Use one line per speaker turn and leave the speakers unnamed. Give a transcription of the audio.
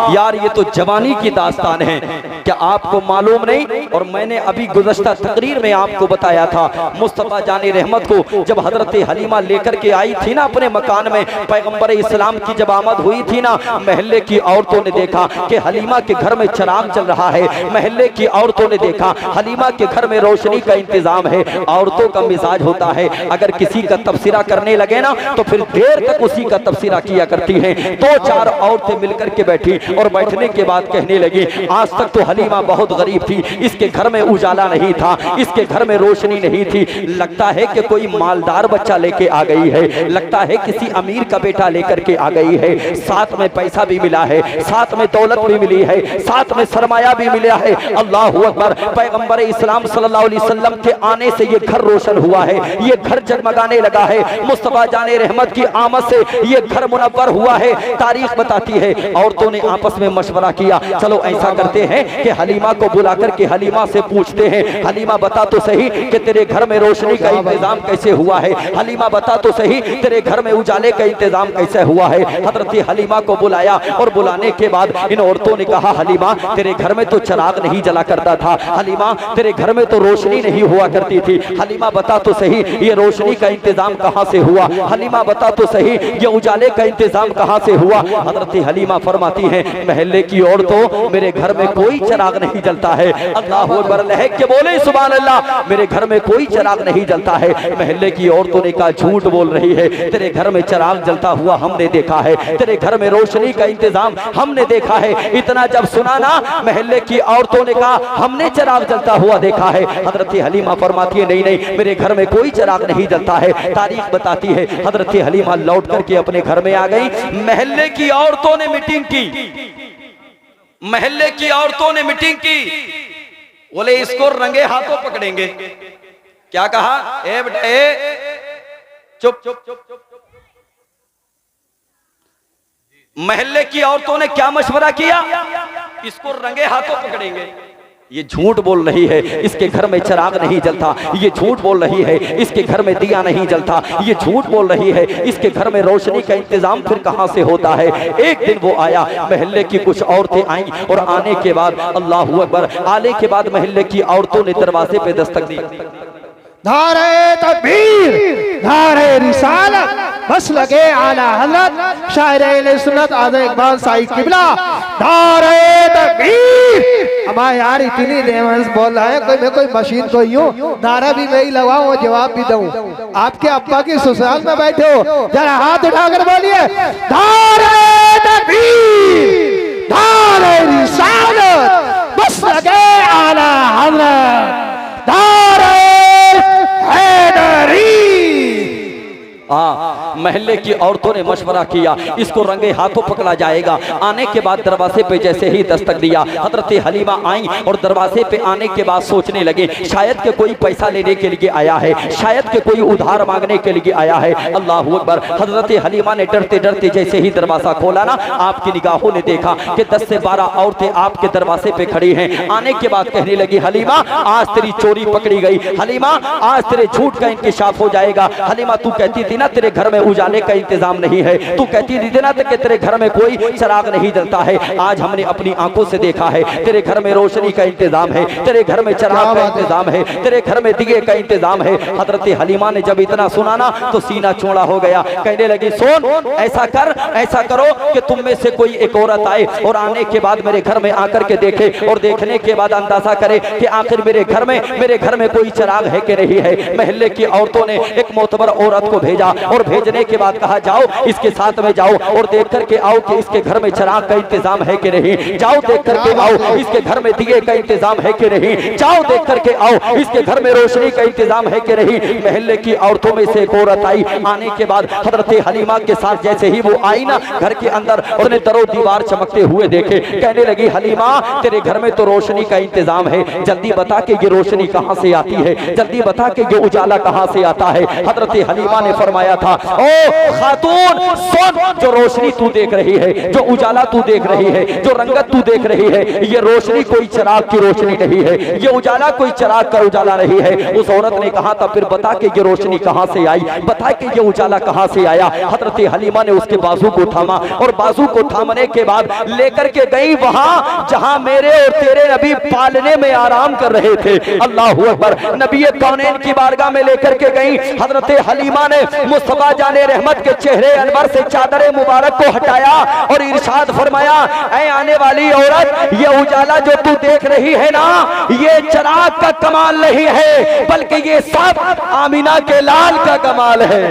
यार ये तो जवानी की दास्तान है, क्या आपको मालूम नहीं? और मैंने अभी गुज़श्ता तकरीर में आपको बताया था, मुस्तफ़ा जाने रहमत को जब हजरत हलीमा लेकर के आई थी ना अपने मकान में, पैगंबर इस्लाम की जब आमद हुई थी ना, महल्ले की औरतों ने देखा कि हलीमा के घर में चिराग चल रहा है, महल्ले की औरतों ने देखा हलीमा के घर में रोशनी का इंतजाम है। औरतों का मिजाज होता है, अगर किसी का तबसरा करने लगे ना तो फिर देर तक उसी का तबसरा किया करती हैं। दो चार औरतें मिलकर के बैठी और बैठने के बाद कहने लगी, आज तक तो हलीमा बहुत गरीब थी, इसके घर में उजाला नहीं था, इसके घर में रोशनी नहीं थी, लगता है कि कोई मालदार बच्चा लेके आ गई है, लगता है किसी अमीर का बेटा लेकर के आ गई है, साथ में पैसा भी मिला है, साथ में दौलत भी मिली है, साथ में सरमाया भी मिला है। अल्लाह अकबर। पैगंबर इस्लाम सल्लल्लाहु अलैहि वसल्लम के आने से ये घर रोशन हुआ है, ये घर जगमगाने लगा है, मुस्तफा जाने रहमत की आमद से ये घर मुनव्वर हुआ है। तारीख बताती है औरतों ने आपस में मशवरा किया, चलो ऐसा करते हैं कि हलीमा को बुला करके हलीमा से पूछते हैं, हलीमा बता तो सही कि तेरे घर में रोशनी का इंतजाम कैसे हुआ है, हलीमा बता तो सही तेरे घर में उजाले का इंतजाम कैसे हुआ है। हजरत हलीमा को बुलाया और बुलाने के बाद इन औरतों ने कहा, हलीमा तेरे घर में तो चिराग नहीं जला करता था, हलीमा तेरे घर में तो रोशनी नहीं हुआ करती थी, हलीमा बता तो सही ये रोशनी का इंतजाम कहां से हुआ, हलीमा बता तो सही ये उजाले का इंतजाम कहां से हुआ। हजरत हलीमा फरमाती हैं, महल्ले की औरतों मेरे घर में कोई चिराग नहीं जलता है। अल्लाह अकबर, लहक के बोले सुभान अल्लाह, मेरे घर में कोई चिराग नहीं जलता है। महल्ले की औरतों ने कहा, झूठ बोल रही है, तेरे घर में चिराग जलता हुआ हमने देखा है, तेरे घर में रोशनी का इंतजाम हमने देखा है। इतना जब सुना ना, महल्ले की औरतों ने कहा, हमने चिराग जलता हुआ देखा है। हजरत हलीमा फरमाती है, नहीं नहीं मेरे घर में कोई चिराग नहीं जलता है। तारीख बताती है हजरत हलीमा लौट करके अपने घर में आ गई। महल्ले की औरतों ने मीटिंग की, महल्ले की औरतों ने मीटिंग की, बोले इसको रंगे हाथों पकड़ेंगे। क्या कहा? ए बेटा ए चुप चुप चुप चुप। महल्ले की औरतों ने क्या मशवरा किया? इसको रंगे हाथों पकड़ेंगे। ये झूठ बोल रही है, इसके घर में चिराग नहीं जलता, ये झूठ बोल रही है, इसके घर में दिया नहीं जलता, ये झूठ बोल रही है, इसके घर में रोशनी का इंतजाम फिर कहां से होता है। एक दिन वो आया, महल्ले की कुछ औरतें आईं और आने के बाद अल्लाह अकबर, आने के बाद महल्ले की औरतों ने दरवाजे पे दस्तक दी।
नारे तकबीर, नारे रिसालत, बस लगे आला हज़रत शायर सुन्नत आज़म इकबाल साईं किबला। नारे तकबीर। हमारे यार इतनी रेवंस बोल रहा है, कोई मैं कोई मशीन को यूं नारा भी मैं ही लगाऊं और जवाब भी दूं। आपके अब्बा की ससुराल में बैठे हो, जरा हाथ उठाकर बोलिए, नारे तकबीर, नारे रिसालत, बस लगे आला हज़रत, नारे
महल्ले की औरतों ने मशवरा किया, इसको रंगे हाथों पकड़ा जाएगा। आने के बाद दरवाजे पे जैसे ही दस्तक दिया, हजरत हलीमा आई और दरवाजे पे आने के बाद सोचने लगे, शायद के कोई पैसा लेने के लिए आया है, शायद के कोई उधार मांगने के लिए आया है। अल्लाह अकबर। हजरत हलीमा ने डरते डरते जैसे ही दरवाजा खोला ना, आपकी निगाहों ने देखा कि 10 से 12 औरतें आपके दरवाजे पे खड़ी हैं। आने के बाद कहने लगी, हलीमा आज तेरी चोरी पकड़ी गई, हलीमा आज तेरे झूठ का इंकशाफ हो जाएगा। हलीमा तू कहती थी ना तेरे घर में उजाले का इंतजाम नहीं है, तू कहती थी ना कि तेरे घर में कोई चिराग नहीं जलता है, आज हमने अपनी आंखों से देखा है तेरे घर में रोशनी का इंतजाम है, तेरे घर में चिराग का इंतजाम है, तेरे घर में दिए का इंतजाम है। हजरत हलीमा ने जब इतना सुना ना तो सीना चौड़ा हो गया, कहने लगी, सुन ऐसा कर, ऐसा करो कि तुम में से कोई एक औरत आए और आने के बाद मेरे घर में आकर के देखे और देखने के बाद अंदाजा करे कि आखिर मेरे घर में कोई चिराग है कि नहीं है। महल्ले की औरतों ने एक मोतबर औरत को भेजा और भेजने के बाद कहा, जाओ इसके साथ में जाओ और देख करके आओ कि इसके घर में चिराग का इंतजाम है कि नहीं, जाओ देख करके आओ इसके घर में दिए का इंतजाम है कि नहीं, जाओ देख करके आओ इसके घर में रोशनी का इंतजाम है कि नहीं। महल्ले की औरतों में से एक औरत आई। आने के बाद हजरत हलीमा के साथ जैसे ही वो आई ना घर के अंदर, उसने दरो दीवार चमकते हुए देखे, कहने लगी, हलीमा तेरे घर में तो रोशनी का इंतजाम है, जल्दी बता के ये रोशनी कहां से आती है, जल्दी बता के ये उजाला कहां से आता है। हजरत हलीमा ने फरमाया था, ओ ओ खातून सुन, जो रोशनी तू देख रही है, जो उजाला तू देख रही है, जो रंगत तू देख रही है, ये रोशनी कोई चिराग की रोशनी नहीं है, ये उजाला कोई चिराग का उजाला नहीं है। उस औरत ने कहा था फिर बता के ये रोशनी कहां से आई, बता के ये उजाला कहां से आया। हजरत हलीमा ने उसके बाजू को थामा और बाजू को थामने के बाद लेकर के गई वहां जहां मेरे और तेरे नबी पालने में आराम कर रहे थे। अल्लाह अकबर। नबी कौनैन की बारगाह में लेकर के गई। हजरत हलीमा ने मुस्तफा जाने रहमत के चेहरे अनवर से चादर मुबारक को हटाया और इरशाद फरमाया, ऐ आने वाली औरत, ये उजाला जो तू देख रही है ना, ये चिराग का कमाल नहीं है, बल्कि ये सब आमिना के लाल का कमाल है।